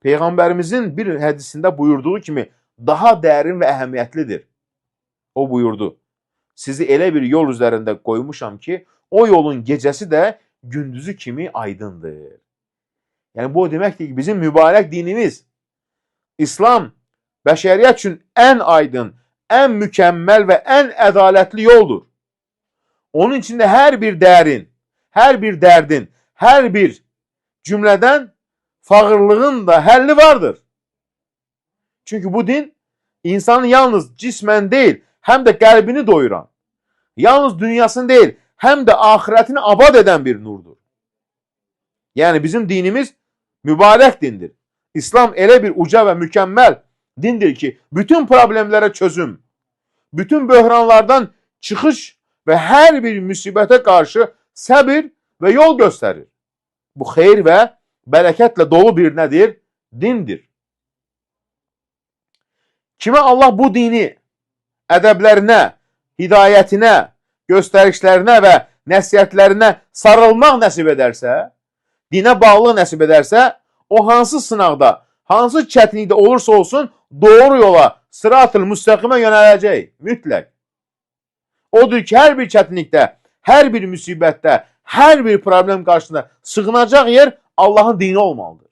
Peyğəmbərimizin bir hədisində buyurduğu kimi daha dərin və əhəmiyyətlidir. O buyurdu, sizi elə bir yol üzərində qoymuşam ki, o yolun gecəsi də gündüzü kimi aydındır. Yəni bu o deməkdir ki, bizim mübarək dinimiz, İslam, bəşəriyyət üçün ən aydın, ən mükəmməl və ən ədalətli yoldur. Onun içində hər bir dərin, hər bir dərdin, hər bir cümlədən fağırlığın da həlli vardır. Çünki bu din insanın yalnız cismən deyil, həm də qəlbini doyuran, yalnız dünyasını deyil, həm də axirətini abad edən bir nurdur. Yəni bizim dinimiz mübarək dindir. İslam elə bir uca və mükəmməl dindir ki, bütün problemlərə çözüm, bütün böhranlardan çıxış və hər bir müsibətə qarşı səbir və yol göstərir. Bu xeyir və bərəkətlə dolu bir nədir? Dindir. Kimə Allah bu dini ədəblərinə, hidayətinə, göstərişlərinə və nəsihətlərinə sarılmaq nəsib edərsə, dinə bağlılıq nəsib edərsə, o hansı sınaqda, hansı çətinlikdə olursa olsun doğru yola, sırat-ül müstəqimə yönələcək. Mütləq. Odur ki, hər bir çətinlikdə, hər bir müsibətdə, hər bir problem qarşısında sığınacaq yer Allahın dini olmalıdır.